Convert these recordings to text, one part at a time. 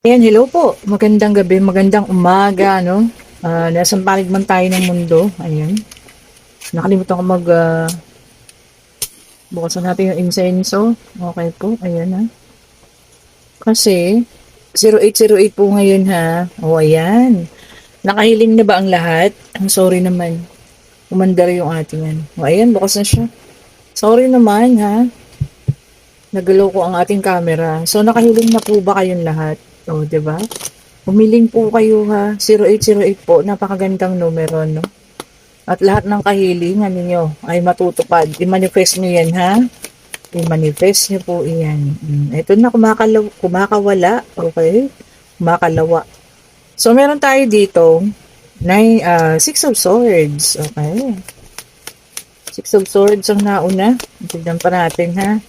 Ayan, hello po. Magandang gabi, magandang umaga, no? Nasang panig man tayo ng mundo. Ayan. Nakalimutan ko bukasan natin yung insenso. Okay po, ayan ha. Kasi, 0808 po ngayon ha. O, ayan. Nakahiling na ba ang lahat? Ang sorry naman. Umandar yung ating yan. O, ayan, bukas na siya. Sorry naman ha. Nagalaw ko ang ating camera. So, nakahiling na po ba kayong lahat? O, diba? Humiling po kayo ha. 0808 po. Napakagandang numero, no? At lahat ng kahilingan ninyo ay matutupad. I-manifest nyo yan, ha? I-manifest nyo po iyan. Ito na, kumakawala. Okay? Kumakalawa. So, meron tayo dito, Six of Swords. Okay? Six of Swords ang nauna. Tignan pa natin, ha?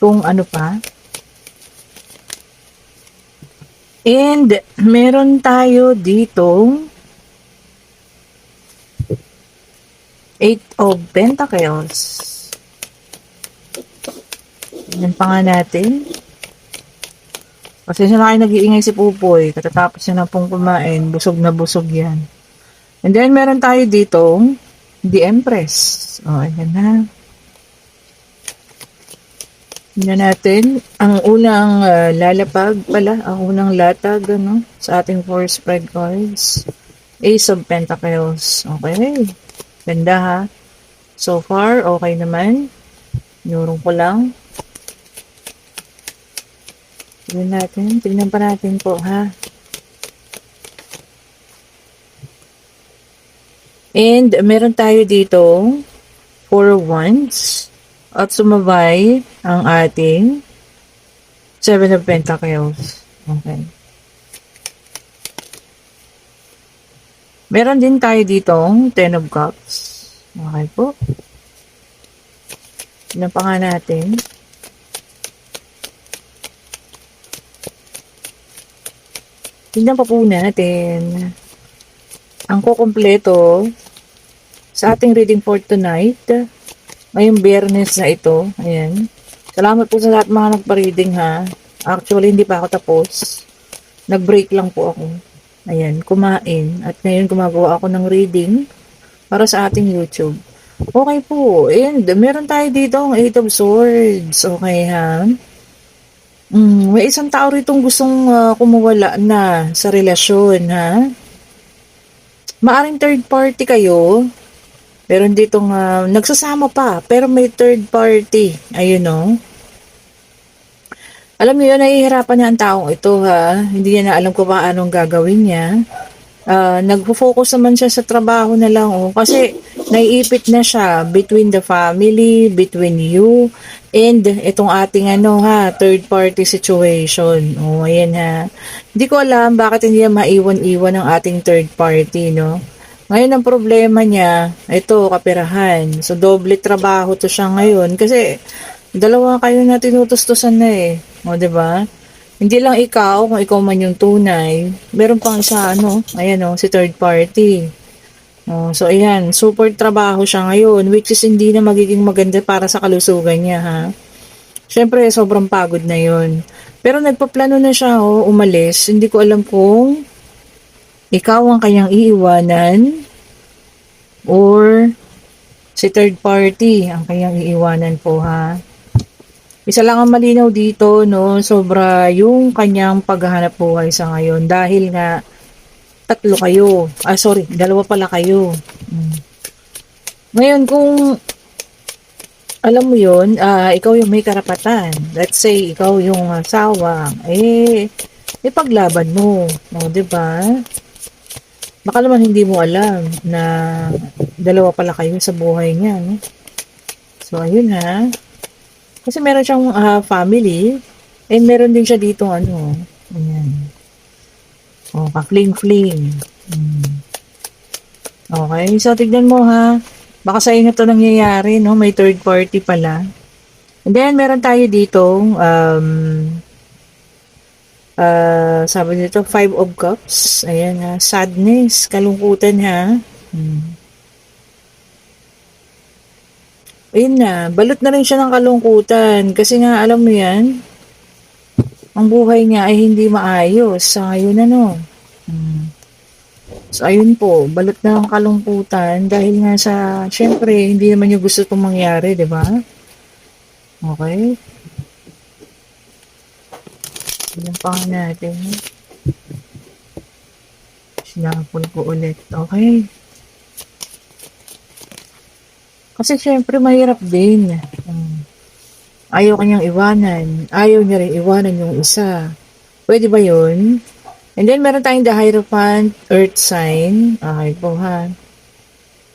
Kung ano pa. And, meron tayo dito, Eight of Pentacles. Yan pa nga natin. Kasi siya na kayo nag-iingay si Pupoy. Katatapos niya na pong kumain. Busog na busog yan. And then, meron tayo dito, the Empress. O, ayan na. Tingnan natin. Ang unang lalapag pala. Ang unang latag, ano, sa ating four spread cards. Ace of Pentacles. Okay. Ganda ha. So far, okay naman. Nurong ko lang. Tignan natin. Tignan pa natin po ha. And meron tayo dito 4 wands. At sumabay ang ating 7 of Pentacles. Okay. Meron din tayo ditong 10 of Cups. Okay po. Tignan pa nga natin. Tignan pa po natin. Ang kukumpleto sa ating reading for tonight. Ngayong Biyernes na ito. Ayan. Salamat po sa lahat mga nagpa-reading ha. Actually, hindi pa ako tapos. Nag-break lang po ako. Ayan, kumain. At ngayon gumagawa ako ng reading para sa ating YouTube. Okay po. And meron tayo dito ang Eight of Swords. Okay ha. May isang tao ritong gustong kumuwala na sa relasyon ha. Maaring third party kayo. Meron ditong nagsasama pa, pero may third party. Ayun no. Alam niyo yun, nahihirapan niya ang taong ito ha. Hindi niya na alam kung paano gagawin niya. Nagfo-focus naman siya sa trabaho na lang. Oh, kasi naiipit na siya between the family, between you, and itong ating third party situation. Oh, ayan ha. Hindi ko alam bakit hindi niya maiwan-iwan ang ating third party, no? Ngayon ang problema niya, ito, kaperahan. So, doble trabaho to siya ngayon. Kasi, dalawa kayo na tinutustusan na eh. O, diba? Hindi lang ikaw, kung ikaw man yung tunay. Meron pang isa, ayan si third party. O, so, ayan, super trabaho siya ngayon, which is hindi na magiging maganda para sa kalusugan niya, ha? Siyempre, sobrang pagod na yun. Pero nagpaplano na siya, umalis. Hindi ko alam kung ikaw ang kanyang iiwanan or si third party ang kanyang iiwanan po ha. Isa lang ang malinaw dito, no, sobra yung kanyang paghahanap buhay sa ngayon dahil nga tatlo kayo. Dalawa pala kayo. Ngayon kung alam mo yun, ikaw yung may karapatan. Let's say, ikaw yung asawa. Ipaglaban mo. O, diba? Baka naman hindi mo alam na dalawa pala kayo sa buhay niya, no? So, ayun ha. Kasi meron siyang family, and meron din siya dito, ayan. O, ka-fling-fling. Okay, so tignan mo ha. Baka sa inyo ito nangyayari, no? May third party pala. And then, meron tayo dito, sabi dito, Five of Cups. Ayan ha. Sadness, kalungkutan ha. Ayun na, balot na rin siya ng kalungkutan. Kasi nga, alam mo yan, ang buhay niya ay hindi maayos sa ngayon ano. Hmm. So ayun po, balot na ang kalungkutan dahil nga sa siyempre hindi naman yung gusto kong mangyari, 'di ba? Okay? Ilan pa nga natin. Sinapol ko ulit. Okay. Kasi siyempre mahirap din. Ayaw kanyang iwanan. Ayaw niya rin iwanan yung isa. Pwede ba yun? And then meron tayong the Hierophant, Earth sign. Okay po ha.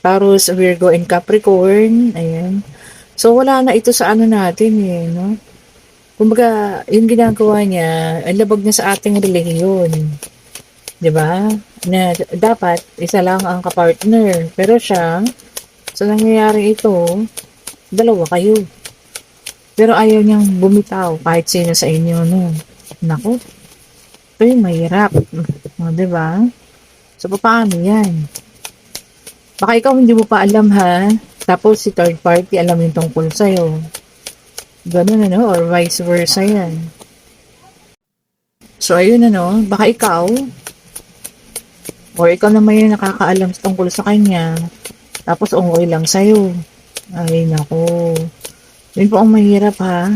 Taurus, Virgo, and Capricorn. Ayan. So wala na ito sa ano natin eh, no? Kumbaga, yung ginagawa niya, ang labag niya sa ating relihiyon. 'Di ba? Na dapat isa lang ang kapartner. Pero siya, sa nangyayari ito, dalawa kayo. Pero ayaw niyang bumitaw kahit sino sa inyo, no? Naku, ito yung mahirap. O, 'di ba? So, paano yan? Baka ikaw hindi mo pa alam, ha? Tapos si third party alam yung tungkol sa'yo. Ganun, ano? Or vice versa yan. So, ayun, ano? Baka ikaw, or ikaw naman yung nakakaalam tungkol sa kanya, tapos okay lang sa'yo. Ay, naku. Yun po ang mahirap, ha?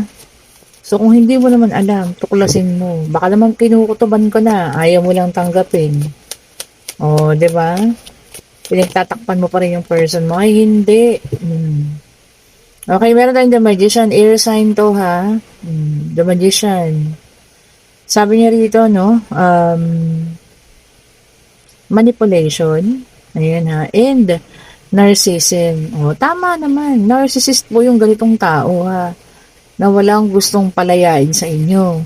So, kung hindi mo naman alam, tuklasin mo. Baka naman kinukutuban ko na, ayaw mo lang tanggapin. O, 'di ba? Pinagtatakpan mo pa rin yung person mo. Ay, hindi. Okay, meron tayong The Magician. Air sign to, ha? The Magician. Sabi niya rito, no? Manipulation. Ayan, ha? And narcissism. O, tama naman. Narcissist po yung ganitong tao, ha? Na walang gustong palayain sa inyo.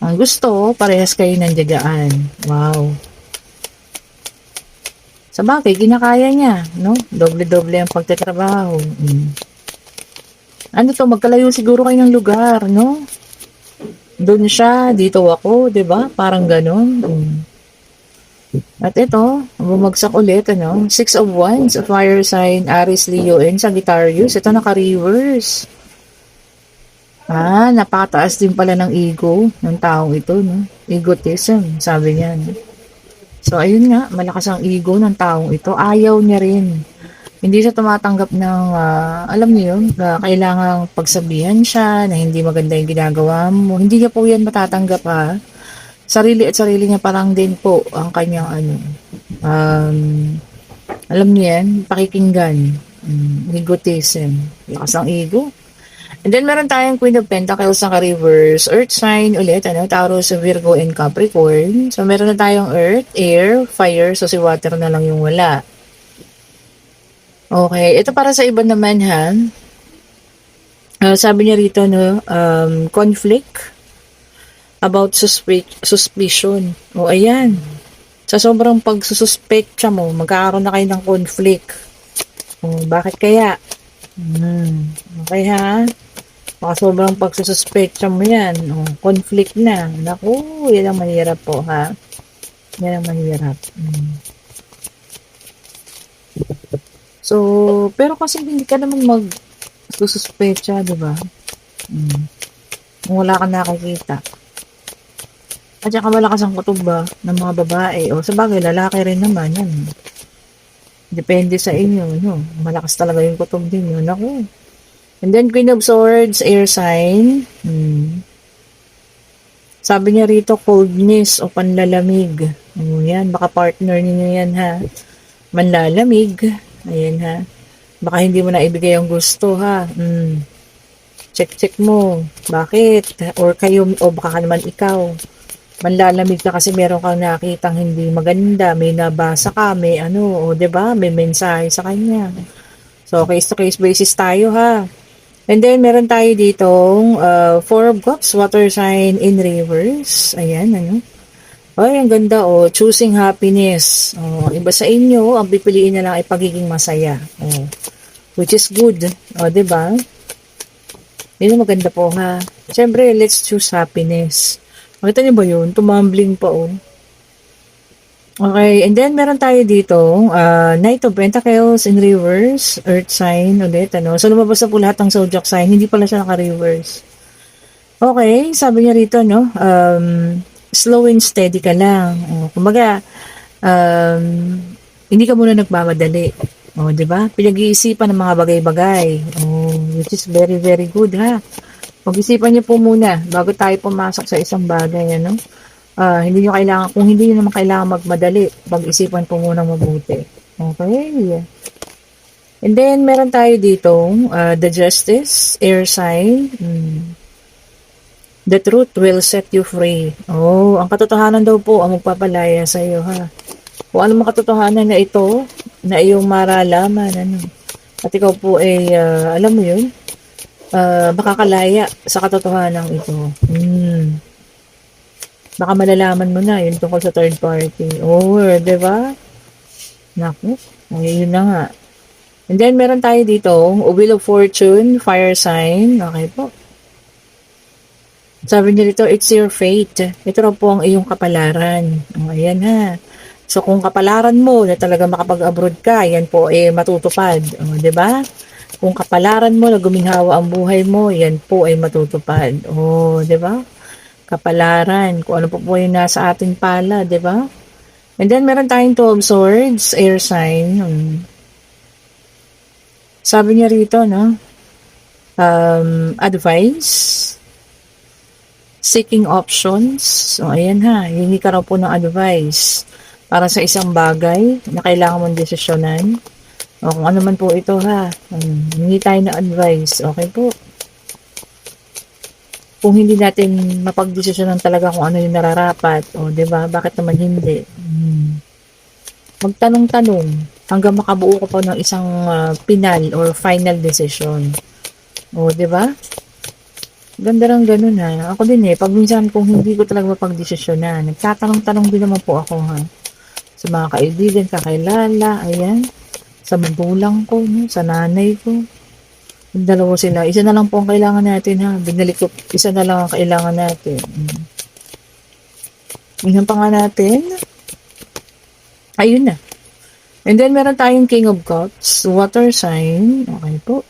Ang gusto, parehas kayo nandiyagaan. Wow. Sa bagay, ginakaya niya, no? Doble-doble ang pagtatrabaho. Ano to, magkalayo siguro kayo ng lugar, no? Doon siya, dito ako, 'di ba? Parang ganon. At ito, bumagsak ulit, ano? Six of Wands, fire sign, Aries, Leo, and Sagittarius. Ito naka-reverse. Napakataas din pala ng ego ng taong ito, no? Egotism, sabi niya. No? So, ayun nga, malakas ang ego ng taong ito. Ayaw niya rin. Hindi siya tumatanggap ng, alam niyo yun, na kailangang pagsabihan siya, na hindi maganda yung ginagawa mo. Hindi niya po yan matatanggap, ha. Sarili at sarili niya parang din po ang kanyang, alam niyo yan, pakikinggan. Egotism. Lakas ang ego. And then, meron tayong Queen of Pentacles na reverse Earth sign ulit, Taurus, Virgo, and Capricorn. So, meron na tayong Earth, Air, Fire. So, si Water na lang yung wala. Okay. Ito para sa iba naman, ha. Sabi niya rito, no, conflict about suspicion. O, ayan. Sa sobrang pagsususpect mo, magkakaroon na kayo ng conflict. O, bakit kaya? Okay, ha. Baka sobrang pagsususpetsa mo yan. Conflict na. Naku, yan ang mahirap po, ha? Yan ang mahirap. So, pero kasi hindi ka naman magsususpetsa, diba? Kung wala ka nakikita. At saka malakas ang kutob ba ng mga babae. O, sabagay, lalaki rin naman. Yan. Depende sa inyo. No? Malakas talaga yung kutob din. Yun. Naku. And then, Queen of Swords, air sign. Sabi niya rito, coldness o panlalamig. Yan, baka partner niyo yan, ha. Manlalamig. Ayan, ha. Baka hindi mo na ibigay ang gusto, ha. Check mo. Bakit? Or kayo, o baka naman ikaw. Manlalamig ka kasi meron kang nakitang hindi maganda. May nabasa ka, may o 'di ba? May mensahe sa kanya. So, case to case basis tayo, ha. And then, meron tayo ditong Four of Cups, water sign in reverse. Ayan, Ay, ang ganda, choosing happiness. Iba sa inyo, ang pipiliin na lang ay pagiging masaya. Which is good. Diba? Yun ang maganda po, ha. Siyempre, let's choose happiness. Makita niyo ba yun? Tumambling pa, Okay, and then meron tayo dito, Knight of Pentacles in reverse, Earth sign ulit, So lumabas na po lahat ng zodiac sign, hindi pala siya naka-reverse. Okay, sabi niya rito 'no, slow and steady ka lang. Oh, kumbaga, um, hindi ka muna nagmamadali. Oh, 'di ba? Pinag-iisipan ng mga bagay-bagay. Oh, which is very, very good ha. Pag-isipan niyo po muna bago tayo pumasok sa isang bagay ano. Hindi niyo kailangan kung hindi niyo naman kailangan magmadali, pag-isipan po muna mabuti. Okay. And then meron tayo ditong, the Justice, air sign. The truth will set you free. Oh, ang katotohanan daw po ang magpapalaya sa iyo ha. Kung ano mang katotohanan na ito, na iyong maralaman, ano. At ikaw po ay, alam mo yun, makakalaya sa katotohanan ito. Baka malalaman mo na yun tungkol sa third party. Oh, di ba? Naku, ay, yun na nga. And then, meron tayo dito, Wheel of Fortune, Fire Sign. Okay po. Sabi niya dito, it's your fate. Ito raw po ang iyong kapalaran. Oh, ayan ha. So, kung kapalaran mo na talaga makapag-abroad ka, yan po eh matutupad. Oh, di ba? Kung kapalaran mo na guminhawa ang buhay mo, yan po ay matutupad. Oh, di ba? Kapalaran. Kung ano po po yung nasa ating pala, di ba? And then, meron tayong 12 swords, air sign. Sabi niya rito, no? Advice. Seeking options. So, ayan ha. Hingi ka raw po ng advice para sa isang bagay na kailangan mong desisyonan. O kung ano man po ito ha. Hingi tayo ng advice. Okay po. Kung hindi natin mapagdesisyonan talaga kung ano yung nararapat. O, diba? Bakit naman hindi? Magtanong-tanong hanggang makabuo ka pa ng isang final or final decision. O, diba? Ganda lang ganun ha. Ako din pag minsan kung hindi ko talaga mapagdesisyonan, nagtatanong-tanong din naman po ako ha. Sa mga kaibigan, kakilala, ayan. Sa magulang ko, no? Sa nanay ko. Yung dalawa sila. Isa na lang po ang kailangan natin ha. Binalik ko, isa na lang ang kailangan natin. Tingnan pa nga natin. Ayun na. And then meron tayong King of Cups, water sign. Okay po.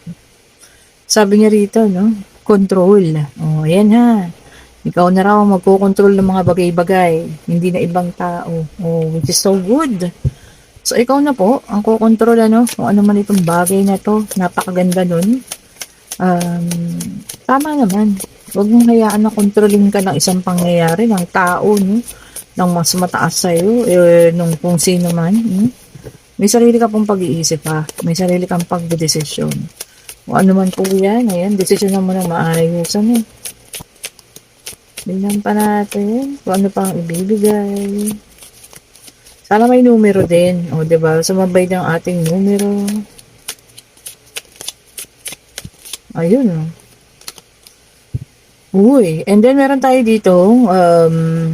Sabi niya rito, no? Control. Oh, ayan ha. Ikaw na raw magkocontrol ng mga bagay-bagay. Hindi na ibang tao. Oh, which is so good. So, ikaw na po ang kokontrol, ano? Kung ano man itong bagay na to. Napakaganda nun. Tama naman. Huwag mong hayaan na kontrolin ka ng isang pangyayari ng tao, no? Ng mas mataas sa'yo, nung kung sino man. May sarili ka pong pag-iisip ha. May sarili kang pagdedesisyon. Kung ano man po yan, ayan, desisyon mo na maayusan eh. Tingnan pa natin kung ano pang ibibigay. Sana may numero din. O, diba? Sumabay ng ating numero. Ayun, o. Uy. And then, meron tayo dito,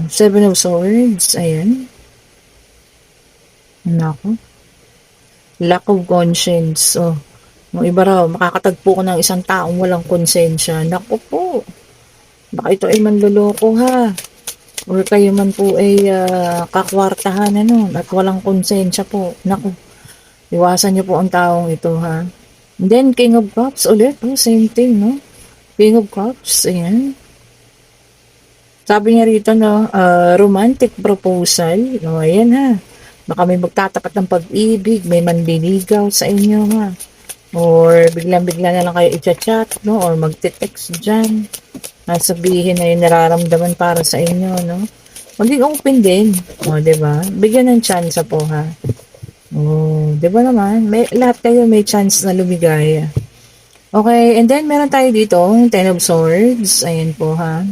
Seven of Swords. Ayan. Nako. Lack of conscience. Oh. Yung iba raw, makakatagpo ko ng isang taong walang konsensya. Naku po. Baka ito ay manloloko ha. Or kayo man po ay kakwartahan ano, at walang konsensya po. Naku. Iwasan niyo po ang taong ito ha. And then, King of Cups ulit. Oh, same thing, no? King of Cups. Ayan. Sabi niya rito, no, romantic proposal. No, ayan ha. Baka may magtatapat ng pag-ibig, may manliligaw sa inyo ha. Or biglang-bigla na lang kayo i-chat, no? Or magte-text dyan. At sabihin na yung nararamdaman para sa inyo, no? Maging open din. O, diba? Bigyan ng chance po, ha? O, diba naman? Lahat kayo may chance na lumigaya. Okay, and then meron tayo dito, Ten of Swords. Ayan po, ha?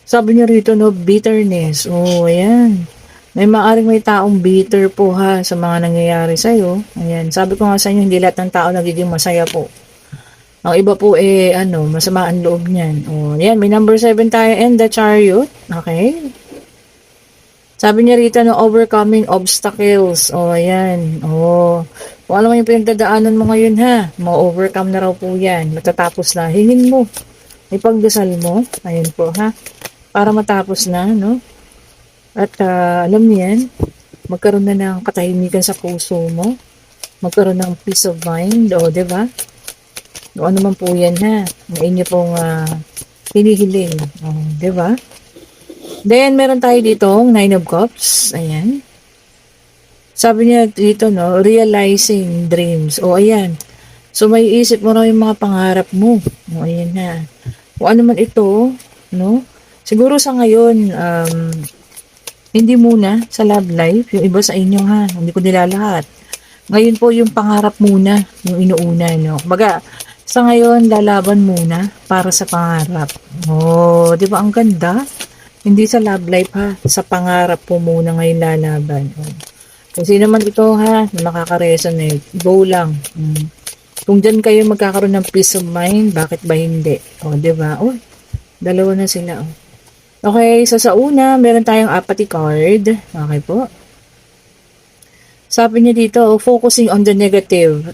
Sabi niyo rito, no? Bitterness. O, ayan. May taong bitter po ha sa mga nangyayari sa'yo. Ayan, sabi ko nga sa inyo, hindi lahat ng tao nagiging masaya po. Ang iba po masama ang loob niyan. O, ayan, may number 7 tayo and the Chariot. Okay. Sabi niya rito, no, overcoming obstacles. O, ayan. O, kung alam mo yung pinagdadaanan mo ngayon ha, ma-overcome na raw po yan. Matatapos na. Hingin mo. Ipagdasal mo. Ayan po ha. Para matapos na, no? At alam niyo yan, magkaroon na ng katahimikan sa puso mo, magkaroon ng peace of mind, o, diba? Kung ano man po yan ha, na inyo pong hinihiling. Di ba? Then, meron tayo dito, Nine of Cups. Ayan. Sabi niya dito, no, realizing dreams. O, ayan. So, may isip mo na yung mga pangarap mo. O, ayan na. Kung ano man ito, no, siguro sa ngayon, hindi muna sa love life, yung iba sa inyo ha, hindi ko nilalahat. Ngayon po yung pangarap muna, yung inuuna, no. Baga, sa ngayon, lalaban muna para sa pangarap. Oh, di ba ang ganda? Hindi sa love life ha, sa pangarap po muna ngayon lalaban. Oh. Kasi naman ito ha, na makaka-resonate, go lang. Kung dyan kayo magkakaroon ng peace of mind, bakit ba hindi? O, di ba? Oh, dalawa na sila. Oh. Okay, so sa una, meron tayong apathy card. Okay po. Sabi niya dito, focusing on the negative.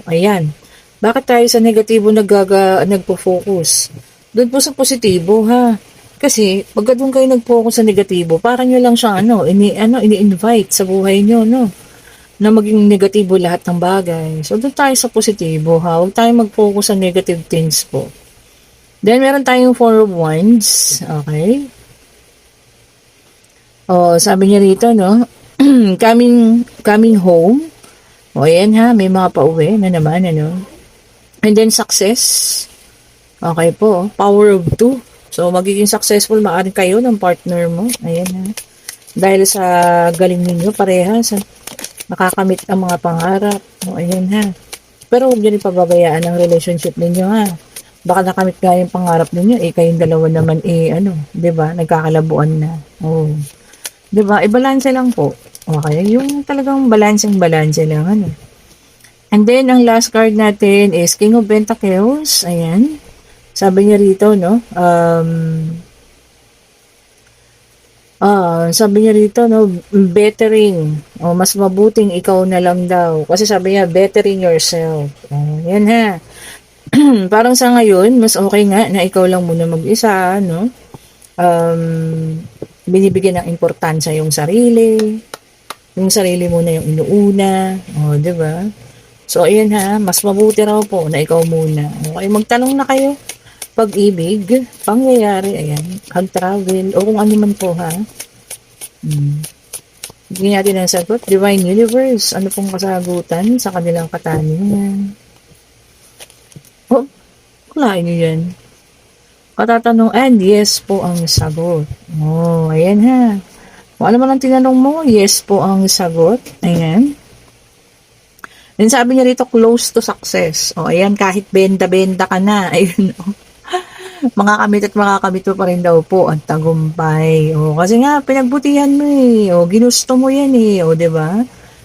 Ayan. Bakit tayo sa negatibo nagpo-focus? Doon po sa positibo ha. Kasi pagka doon kayo nag-focus sa negatibo, parang nyo lang siyang ini-invite sa buhay nyo, no? Na maging negatibo lahat ng bagay. So doon tayo sa positibo ha. Huwag tayo mag-focus sa negative things po. Then meron tayong Four of Wands. Okay. Oh, sabi niya rito, no? coming home. O, ayan ha, may mga pauwi na naman, ano. And then, success. Okay po, power of two. So, magiging successful maaari kayo ng partner mo. Ayan ha. Dahil sa galing ninyo, parehas, nakakamit ang mga pangarap. O, ayan ha. Pero huwag nyo rin pababayaan ang relationship ninyo ha. Baka nakamit nga yung pangarap ninyo, kayong dalawa naman, 'di ba? Nagkakalabuan na. Oh. 'Di ba? Ibalanse lang po. Okay, yung talagang balanse lang ano. And then ang last card natin is King of Pentacles. Ayan. Sabi niya rito, no? Sabi niya rito, no, bettering. O, mas mabuting ikaw na lang daw. Kasi sabi niya, bettering yourself. Yan ha. Parang sa ngayon, mas okay nga na ikaw lang muna mag-isa, no? Binibigyan ng importansya yung sarili muna yung inuuna, di ba? So, ayan ha, mas mabuti raw po na ikaw muna. Okay, magtanong na kayo. Pag-ibig, pangyayari, ayan, hag-travel, o kung ano man po ha. Bigyan natin ang sagot. Divine Universe, ano pong kasagutan sa kanilang katanungan? Oh, kulain nyo yan. Katatanong, and yes po ang sagot. Oh, ayan ha. Kung ano man ang tinanong mo, yes po ang sagot. Ayan. Then sabi niya rito, close to success. Oh, ayan, kahit benda-benda ka na. Ayun, oh. Makakamit mo pa rin daw po ang tagumpay. Oh, kasi nga, pinagbutihan mo eh. Oh, ginusto mo yan eh. Oh, diba?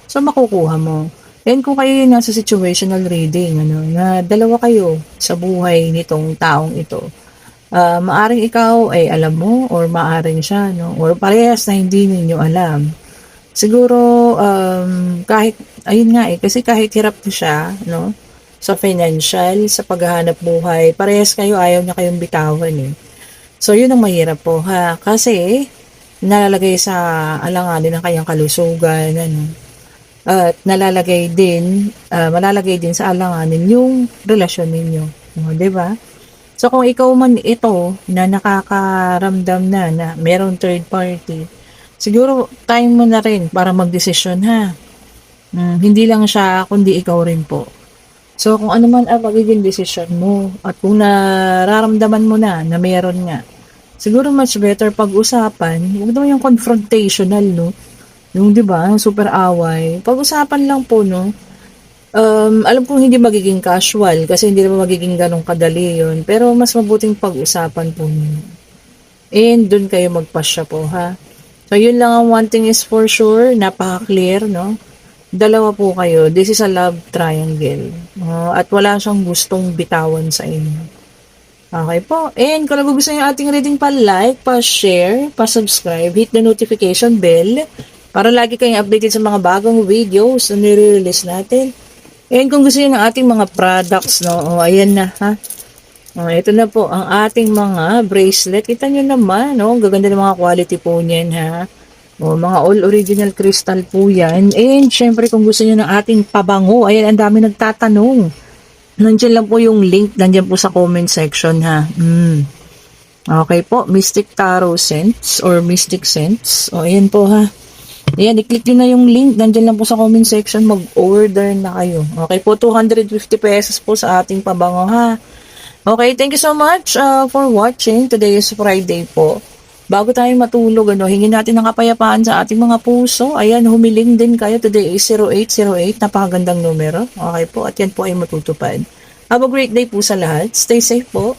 So, makukuha mo. And kung kayo nasa situational reading, na dalawa kayo sa buhay nitong taong ito, maaring ikaw ay alam mo or maaring siya, no? Or parehas na hindi ninyo alam. Siguro, kahit, ayun nga kasi kahit hirap siya, no? Sa financial, sa paghahanap buhay, parehas kayo, ayaw niya kayong bitawan eh. So, yun ang mahirap po ha. Kasi, nalalagay sa alanganin ng kanyang kalusugan, ano? At malalagay din sa alanganin yung relasyon ninyo. Diba? So, kung ikaw man ito na nakakaramdam na merong third party, siguro time mo na rin para magdesisyon ha. Hindi lang siya, kundi ikaw rin po. So, kung ano man ang magiging desisyon mo at kung nararamdaman mo na meron nga, siguro much better pag-usapan, huwag naman yung confrontational, no? Yung, di ba, super away. Pag-usapan lang po, no? Alam kong hindi magiging casual kasi hindi naman magiging ganong kadali yun. Pero mas mabuting pag-usapan po nyo. And dun kayo magpasya po, ha? So, yun lang ang one thing is for sure. Napaka-clear, no? Dalawa po kayo. This is a love triangle. At wala siyang gustong bitawan sa inyo. Okay po. And kung nagugustuhan yung ating reading, pa-like, pa-share, pa-subscribe, hit the notification bell para lagi kayong updated sa mga bagong videos na nire-release natin. And kung gusto niyo ng ating mga products, no, ayan na, ha. Ito na po ang ating mga bracelet. Kita nyo naman, no, gaganda ng mga quality po niyan, ha. Mga all original crystal po yan. And syempre kung gusto niyo ng ating pabango, ayan, ang dami nagtatanong Nandiyan lang po yung link, nandiyan po sa comment section ha. Okay po, Mystic Tarot Sense or Mystic Sense. O, ayan po ha. Ayan, i-click nyo na yung link. Nandiyan lang po sa comment section. Mag-order na kayo. Okay po, 250 pesos po sa ating pabango ha. Okay, thank you so much for watching. Today is Friday po. Bago tayo matulog, hingin natin ng kapayapaan sa ating mga puso. Ayan, humiling din kayo. Today is 0808. Napakagandang numero. Okay po, at yan po ay matutupad. Have a great day po sa lahat. Stay safe po.